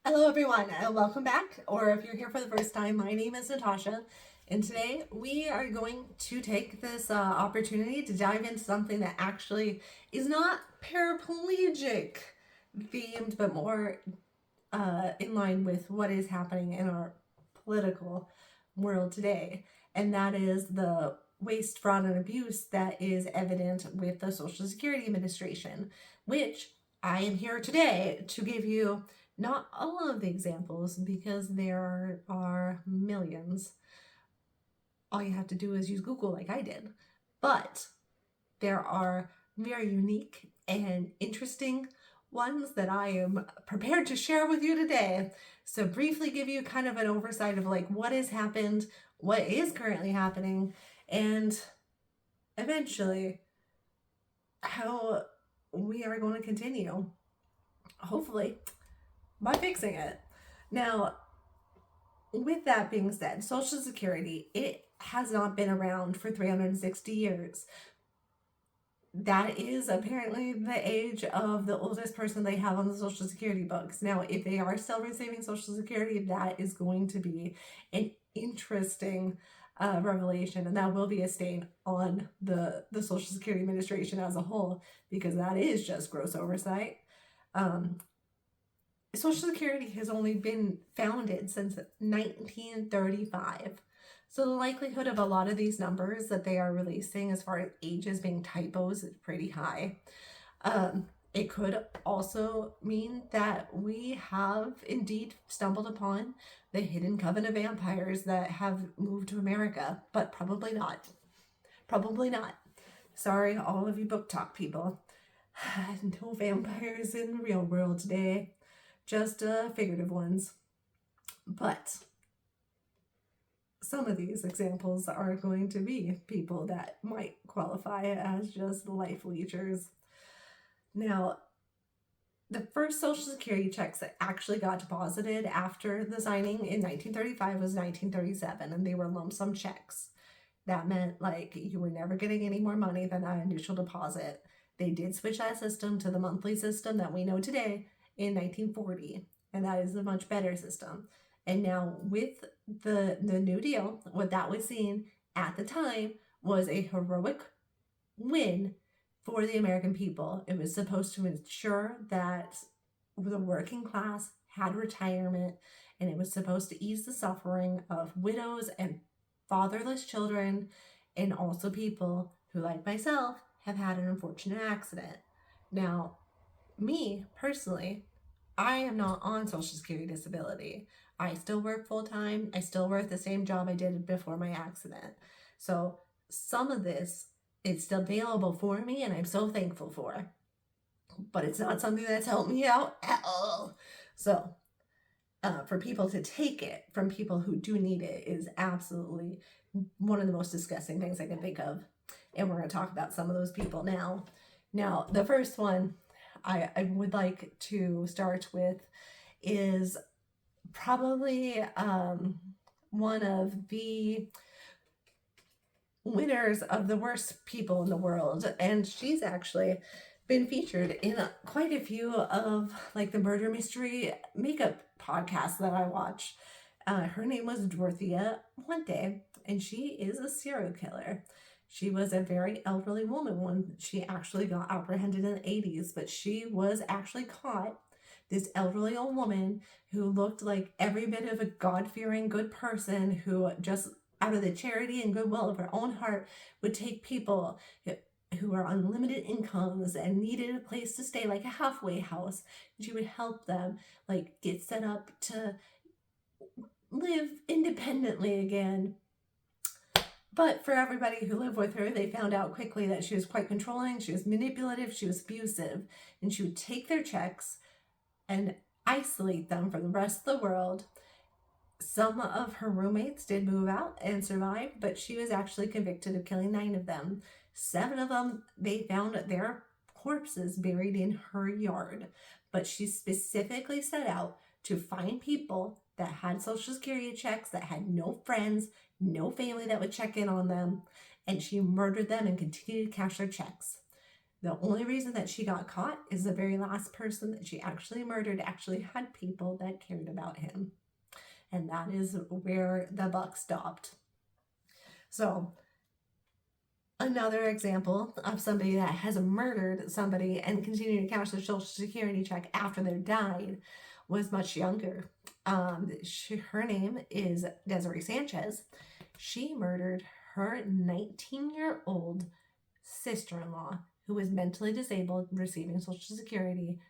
Hello everyone and welcome back, or if you're here for the first time, my name is Natasha, and today we are going to take this opportunity to dive into something that actually is not paraplegic themed, but more in line with what is happening in our political world today, and that is the waste, fraud, and abuse that is evident with the Social Security Administration, which I am here today to give you not all of the examples because there are millions. All you have to do is use Google like I did. But there are very unique and interesting ones that I am prepared to share with you today. So briefly give you kind of an oversight of like what has happened, what is currently happening, and eventually how we are going to continue, hopefully, by fixing it. Now, with that being said, Social Security, it has not been around for 360 years. That is apparently the age of the oldest person they have on the Social Security books. Now, if they are still receiving Social Security, that is going to be an interesting revelation, and that will be a stain on the Social Security Administration as a whole, because that is just gross oversight. Social Security has only been founded since 1935. So the likelihood of a lot of these numbers that they are releasing as far as ages being typos is pretty high. It could also mean that we have indeed stumbled upon the hidden coven of vampires that have moved to America, but probably not. Probably not. Sorry, all of you book talk people. No vampires in the real world today, just figurative ones. But some of these examples are going to be people that might qualify as just life leechers. Now, the first Social Security checks that actually got deposited after the signing in 1935 was 1937, and they were lump sum checks. That meant like you were never getting any more money than that initial deposit. They did switch that system to the monthly system that we know today in 1940, and that is a much better system. And now with the New Deal, what that was seen at the time was a heroic win for the American people. It was supposed to ensure that the working class had retirement, and it was supposed to ease the suffering of widows and fatherless children, and also people who, like myself, have had an unfortunate accident. Now, me personally, I am not on Social Security disability. I still work full time. I still work the same job I did before my accident. So some of this is still available for me, and I'm so thankful for. But it's not something that's helped me out at all. So for people to take it from people who do need it is absolutely one of the most disgusting things I can think of. And we're going to talk about some of those people now. Now, the first one I would like to start with is probably one of the winners of the worst people in the world, and she's actually been featured in quite a few of like the murder mystery makeup podcasts that I watch. Her name was Dorothea Puente, and she is a serial killer. She was a very elderly woman when she actually got apprehended in the 80s, but she was actually caught. This elderly old woman who looked like every bit of a God-fearing good person, who just out of the charity and goodwill of her own heart would take people who are on limited incomes and needed a place to stay, like a halfway house. And she would help them like get set up to live independently again. But for everybody who lived with her, they found out quickly that she was quite controlling, she was manipulative, she was abusive, and she would take their checks and isolate them from the rest of the world. Some of her roommates did move out and survive, but she was actually convicted of killing 9 of them. 7 of them, they found their corpses buried in her yard. But she specifically set out to find people that had Social Security checks, that had no friends, no family that would check in on them, and she murdered them and continued to cash their checks. The only reason that she got caught is the very last person that she actually murdered actually had people that cared about him. And that is where the buck stopped. So, another example of somebody that has murdered somebody and continued to cash their Social Security check after they died was much younger. Her name is Desiree Sanchez. She murdered her 19-year-old sister-in-law who was mentally disabled, receiving Social Security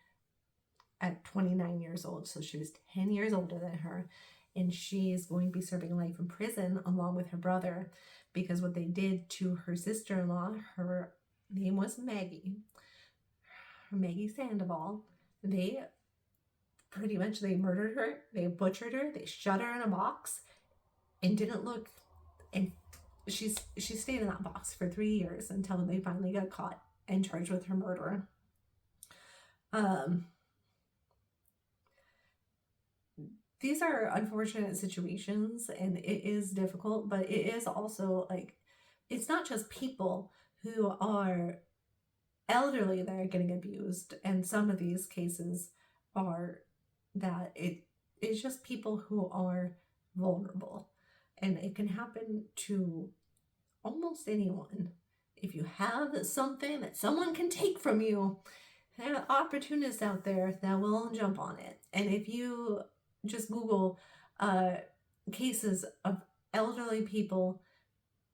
at 29 years old. So she was 10 years older than her. And she is going to be serving life in prison along with her brother because what they did to her sister-in-law, her name was Maggie Sandoval. They murdered her, they butchered her, they shut her in a box and didn't look, and she stayed in that box for 3 years until they finally got caught and charged with her murder. These are unfortunate situations and it is difficult, but it is also like, it's not just people who are elderly that are getting abused, and some of these cases are that it's just people who are vulnerable, and it can happen to almost anyone. If you have something that someone can take from you, there are opportunists out there that will jump on it. And if you just Google cases of elderly people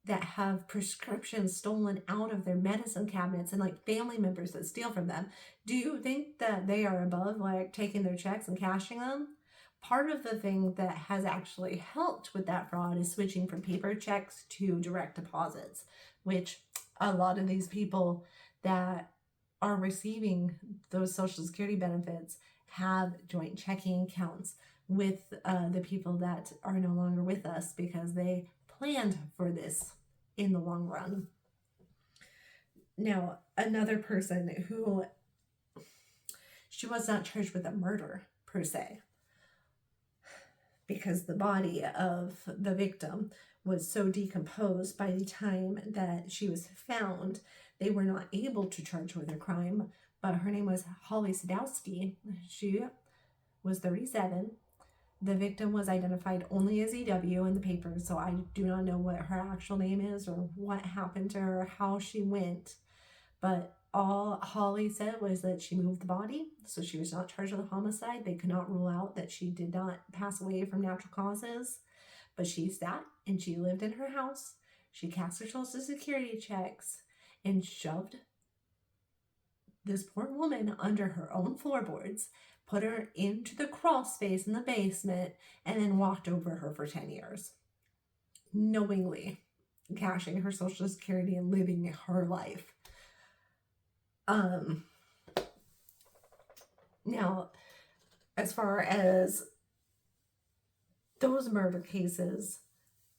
that have prescriptions stolen out of their medicine cabinets and like family members that steal from them, do you think that they are above like taking their checks and cashing them? Part of the thing that has actually helped with that fraud is switching from paper checks to direct deposits, which a lot of these people that are receiving those Social Security benefits have joint checking accounts with the people that are no longer with us because they planned for this in the long run. Now, another person who, she was not charged with a murder per se, because the body of the victim was so decomposed by the time that she was found, they were not able to charge her with a crime. But her name was Holly Sadowski. She was 37. The victim was identified only as EW in the papers, so I do not know what her actual name is or what happened to her, how she went. But all Holly said was that she moved the body, so she was not charged with a homicide. They could not rule out that she did not pass away from natural causes. But she sat and she lived in her house. She cast her Social Security checks and shoved this poor woman under her own floorboards, put her into the crawl space in the basement, and then walked over her for 10 years, knowingly cashing her Social Security and living her life. Now, as far as those murder cases,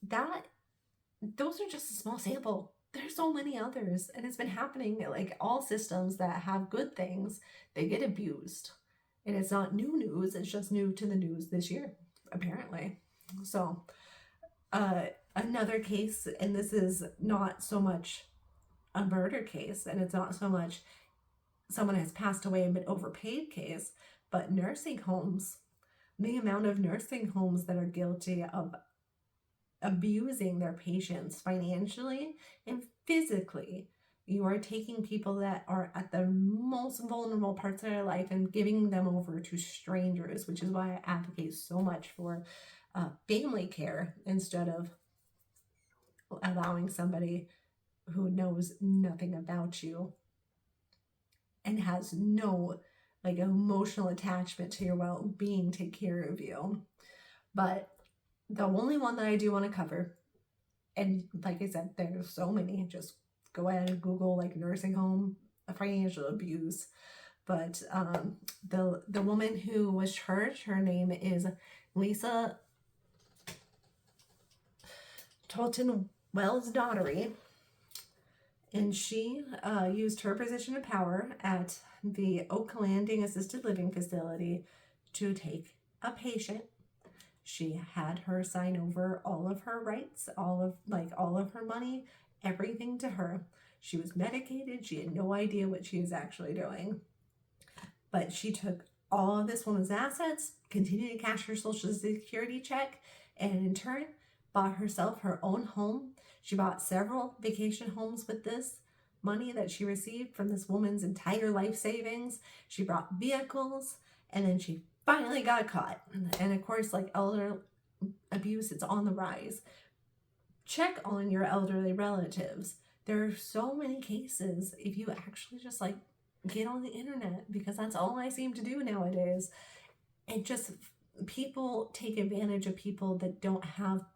those are just a small sample. There's so many others, and it's been happening. Like all systems that have good things, they get abused. And it's not new news, it's just new to the news this year, apparently. So, another case, and this is not so much a murder case, and it's not so much someone has passed away and been overpaid case, but nursing homes. The amount of nursing homes that are guilty of abusing their patients financially and physically. You are taking people that are at the most vulnerable parts of their life and giving them over to strangers, which is why I advocate so much for family care instead of allowing somebody who knows nothing about you and has no like emotional attachment to your well-being take care of you. But the only one that I do want to cover, and like I said, there's so many, just go ahead and Google like nursing home financial abuse. But the woman who was charged, her name is Lisa Tolton Wells Daughtery, and she used her position of power at the Oak Landing Assisted Living Facility to take a patient. She had her sign over all of her rights, all of her money, everything to her. She was medicated. She had no idea what she was actually doing. But she took all of this woman's assets, continued to cash her Social Security check, and in turn bought herself her own home. She bought several vacation homes with this money that she received from this woman's entire life savings. She bought vehicles, and then she finally got caught. And of course, like elder abuse, it's on the rise. Check on your elderly relatives. There are so many cases if you actually just like get on the internet, because that's all I seem to do nowadays. And just people take advantage of people that don't have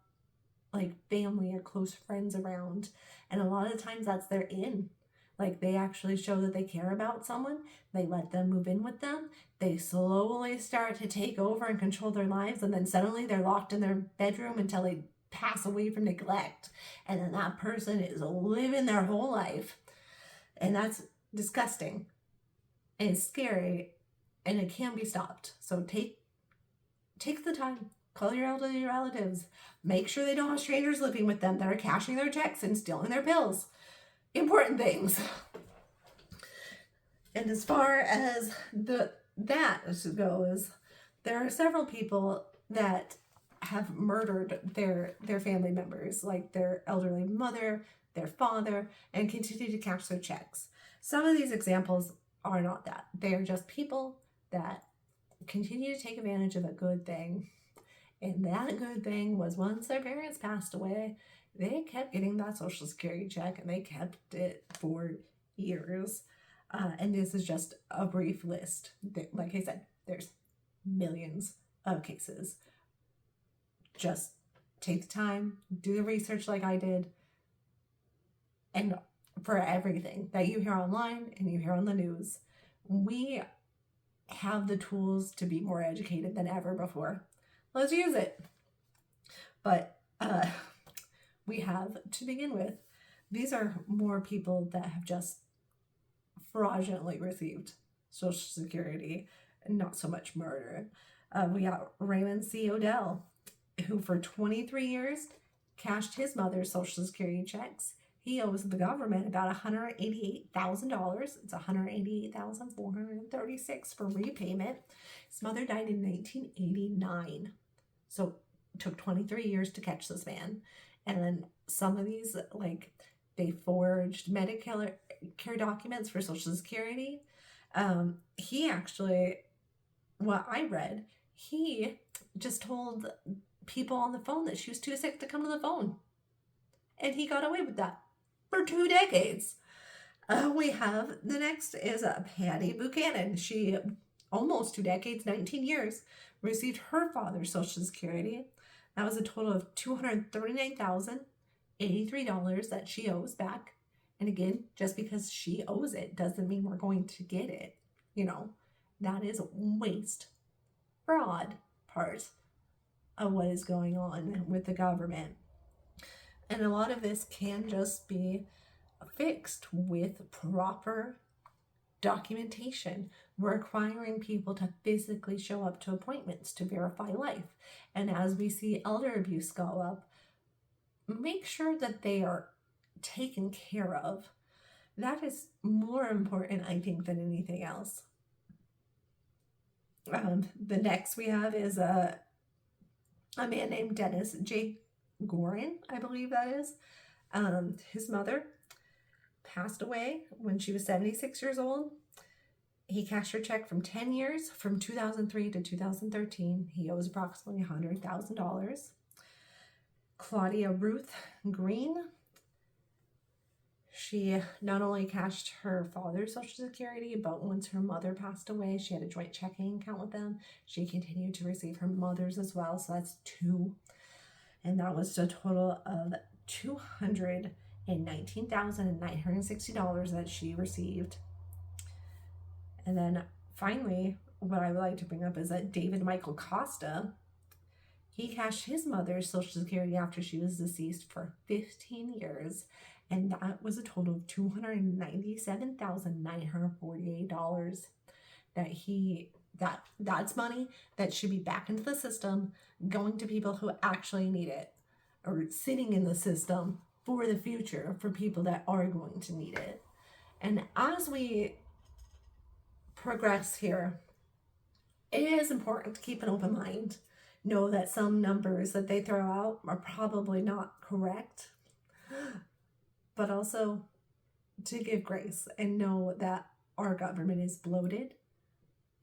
like family or close friends around, and a lot of times that's their in. Like they actually show that they care about someone, they let them move in with them, they slowly start to take over and control their lives, and then suddenly they're locked in their bedroom until they pass away from neglect, and then that person is living their whole life. And that's disgusting and it's scary, and it can be stopped. So take the time, call your elderly relatives, make sure they don't have strangers living with them that are cashing their checks and stealing their pills. Important things. And as far as that goes, there are several people that have murdered their family members, like their elderly mother, their father, and continue to cash their checks. Some of these examples are not that. They are just people that continue to take advantage of a good thing. And that good thing was once their parents passed away, they kept getting that Social Security check, and they kept it for years. And this is just a brief list. Like I said, there's millions of cases. Just take the time, do the research like I did, and for everything that you hear online and you hear on the news, we have the tools to be more educated than ever before. Let's use it. But we have, to begin with, these are more people that have just fraudulently received Social Security, and not so much murder. We got Raymond C. Odell, who for 23 years cashed his mother's Social Security checks. He owes the government about $188,000. It's $188,436 for repayment. His mother died in 1989. So it took 23 years to catch this man. And then some of these, like, they forged Medicare documents for Social Security. He actually, what I read, he just told people on the phone that she was too sick to come to the phone. And he got away with that for 2 decades. We have, the next is Patty Buchanan. She, almost 2 decades, 19 years, received her father's Social Security. That was a total of $239,083 that she owes back. And again, just because she owes it doesn't mean we're going to get it. You know, that is waste, fraud part of what is going on with the government. And a lot of this can just be fixed with proper documentation, requiring people to physically show up to appointments to verify life. And as we see elder abuse go up, make sure that they are taken care of. That is more important, I think, than anything else. The next we have is a man named Dennis J. Gorin, I believe that is. His mother passed away when she was 76 years old. He cashed her check from 10 years, from 2003 to 2013. He owes approximately $100,000. Claudia Ruth Green, she not only cashed her father's Social Security, but once her mother passed away, she had a joint checking account with them. She continued to receive her mother's as well, so that's 2. And that was a total of $219,960 that she received. And then finally, what I would like to bring up is that David Michael Costa, he cashed his mother's Social Security after she was deceased for 15 years. And that was a total of $297,948 that's money that should be back into the system, going to people who actually need it, or sitting in the system for the future for people that are going to need it. And as we progress here, it is important to keep an open mind. Know that some numbers that they throw out are probably not correct, but also to give grace and know that our government is bloated.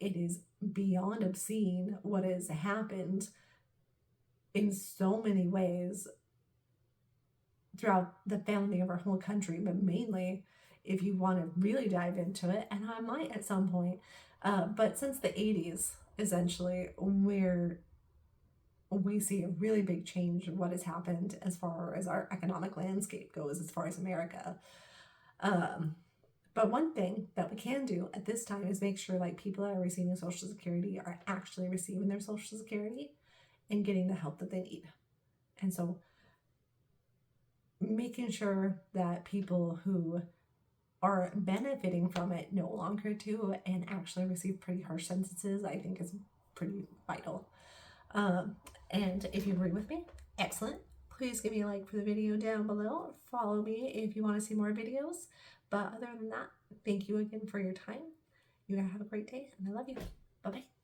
It is beyond obscene what has happened in so many ways throughout the founding of our whole country, but mainly if you want to really dive into it, and I might at some point, but since the 80s, essentially, where we see a really big change in what has happened as far as our economic landscape goes, as far as America. But one thing that we can do at this time is make sure like people that are receiving Social Security are actually receiving their Social Security and getting the help that they need. And so making sure that people who are benefiting from it no longer do and actually receive pretty harsh sentences, I think is pretty vital. And if you agree with me, excellent. Please give me a like for the video down below. Follow me if you want to see more videos. But other than that, thank you again for your time. You have a great day, and I love you. Bye-bye.